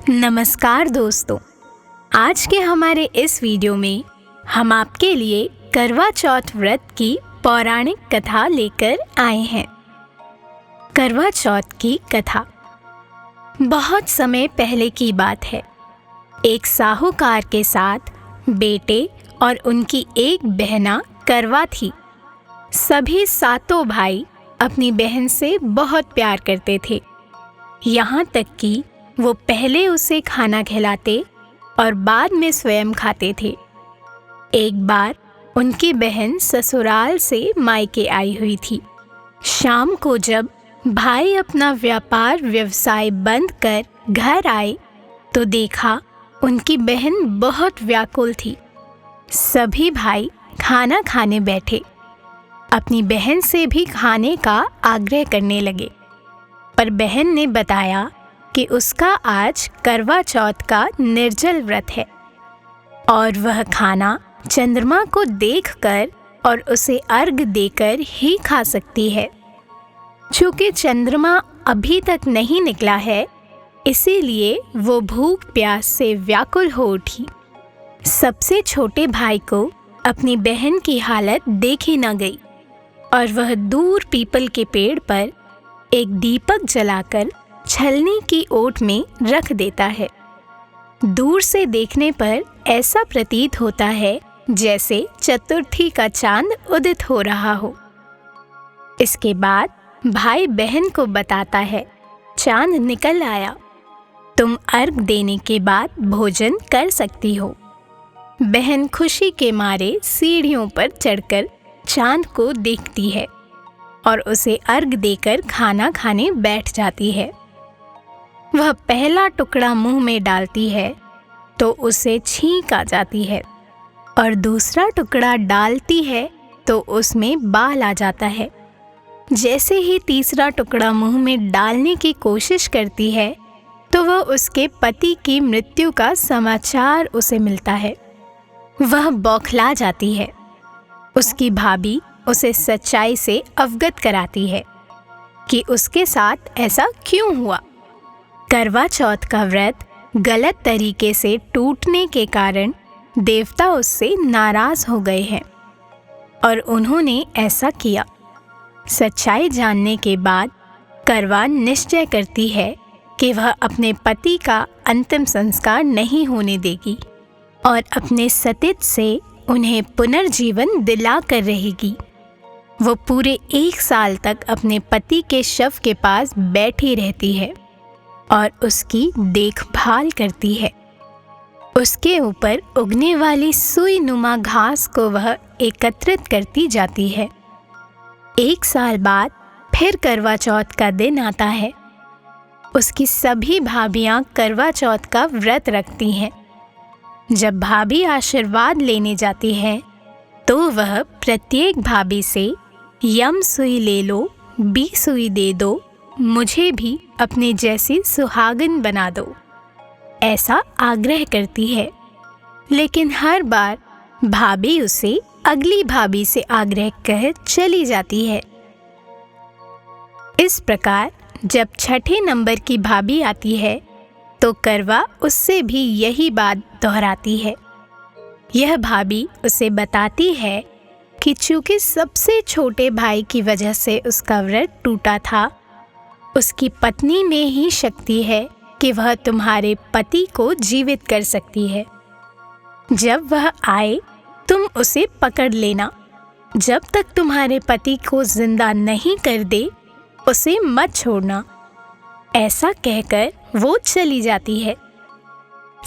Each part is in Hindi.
नमस्कार दोस्तों, आज के हमारे इस वीडियो में हम आपके लिए करवा चौथ व्रत की पौराणिक कथा लेकर आए हैं। करवा चौथ की कथा बहुत समय पहले की बात है। एक साहूकार के साथ बेटे और उनकी एक बहना करवा थी। सभी सातों भाई अपनी बहन से बहुत प्यार करते थे, यहाँ तक कि वो पहले उसे खाना खिलाते और बाद में स्वयं खाते थे। एक बार उनकी बहन ससुराल से मायके आई हुई थी। शाम को जब भाई अपना व्यापार व्यवसाय बंद कर घर आए तो देखा उनकी बहन बहुत व्याकुल थी। सभी भाई खाना खाने बैठे, अपनी बहन से भी खाने का आग्रह करने लगे, पर बहन ने बताया कि उसका आज करवा चौथ का निर्जल व्रत है और वह खाना चंद्रमा को देखकर और उसे अर्घ देकर ही खा सकती है। चूँकि चंद्रमा अभी तक नहीं निकला है, इसीलिए वो भूख प्यास से व्याकुल हो उठी। सबसे छोटे भाई को अपनी बहन की हालत देखी न गई और वह दूर पीपल के पेड़ पर एक दीपक जलाकर छलनी की ओट में रख देता है। दूर से देखने पर ऐसा प्रतीत होता है जैसे चतुर्थी का चांद उदित हो रहा हो। इसके बाद भाई बहन को बताता है, चांद निकल आया, तुम अर्घ देने के बाद भोजन कर सकती हो। बहन खुशी के मारे सीढ़ियों पर चढ़कर चांद को देखती है और उसे अर्घ देकर खाना खाने बैठ जाती है। वह पहला टुकड़ा मुंह में डालती है तो उसे छींक आ जाती है और दूसरा टुकड़ा डालती है तो उसमें बाल आ जाता है। जैसे ही तीसरा टुकड़ा मुंह में डालने की कोशिश करती है तो वह उसके पति की मृत्यु का समाचार उसे मिलता है। वह बौखला जाती है। उसकी भाभी उसे सच्चाई से अवगत कराती है कि उसके साथ ऐसा क्यों हुआ। करवा चौथ का व्रत गलत तरीके से टूटने के कारण देवता उससे नाराज हो गए हैं और उन्होंने ऐसा किया। सच्चाई जानने के बाद करवा निश्चय करती है कि वह अपने पति का अंतिम संस्कार नहीं होने देगी और अपने सतीत्व से उन्हें पुनर्जीवन दिला कर रहेगी। वो पूरे 1 साल तक अपने पति के शव के पास बैठी रहती है और उसकी देखभाल करती है। उसके ऊपर उगने वाली सुई नुमा घास को वह एकत्रित करती जाती है। 1 साल बाद फिर करवा चौथ का दिन आता है। उसकी सभी भाभियां करवा चौथ का व्रत रखती हैं। जब भाभी आशीर्वाद लेने जाती है तो वह प्रत्येक भाभी से यम सुई ले लो, बी सुई दे दो, मुझे भी अपने जैसी सुहागन बना दो, ऐसा आग्रह करती है। लेकिन हर बार भाभी उसे अगली भाभी से आग्रह कर चली जाती है। इस प्रकार जब छठे नंबर की भाभी आती है तो करवा उससे भी यही बात दोहराती है। यह भाभी उसे बताती है कि चूंकि सबसे छोटे भाई की वजह से उसका व्रत टूटा था, उसकी पत्नी में ही शक्ति है कि वह तुम्हारे पति को जीवित कर सकती है। जब वह आए तुम उसे पकड़ लेना। जब तक तुम्हारे पति को जिंदा नहीं कर दे उसे मत छोड़ना। ऐसा कहकर वो चली जाती है।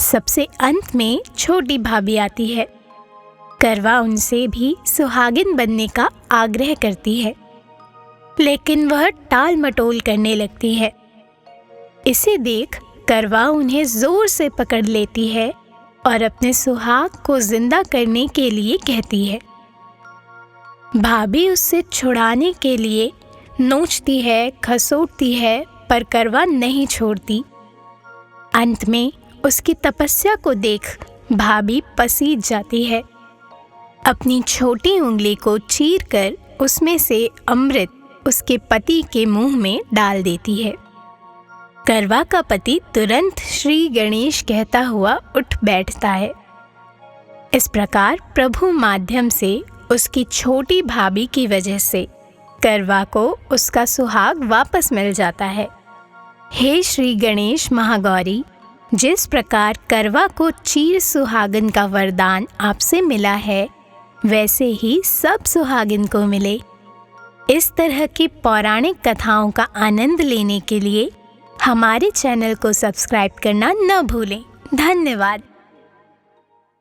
सबसे अंत में छोटी भाभी आती है। करवा उनसे भी सुहागिन बनने का आग्रह करती है, लेकिन वह टाल मटोल करने लगती है। इसे देख करवा उन्हें जोर से पकड़ लेती है और अपने सुहाग को जिंदा करने के लिए कहती है। भाभी उससे छुड़ाने के लिए नोचती है, खसोटती है, पर करवा नहीं छोड़ती। अंत में उसकी तपस्या को देख भाभी पसीज जाती है। अपनी छोटी उंगली को चीरकर उसमें से अमृत उसके पति के मुंह में डाल देती है। करवा का पति तुरंत श्री गणेश कहता हुआ उठ बैठता है। इस प्रकार प्रभु माध्यम से उसकी छोटी भाभी की वजह से करवा को उसका सुहाग वापस मिल जाता है। हे श्री गणेश महागौरी, जिस प्रकार करवा को चीर सुहागन का वरदान आपसे मिला है, वैसे ही सब सुहागिन को मिले। इस तरह की पौराणिक कथाओं का आनंद लेने के लिए हमारे चैनल को सब्सक्राइब करना न भूलें। धन्यवाद।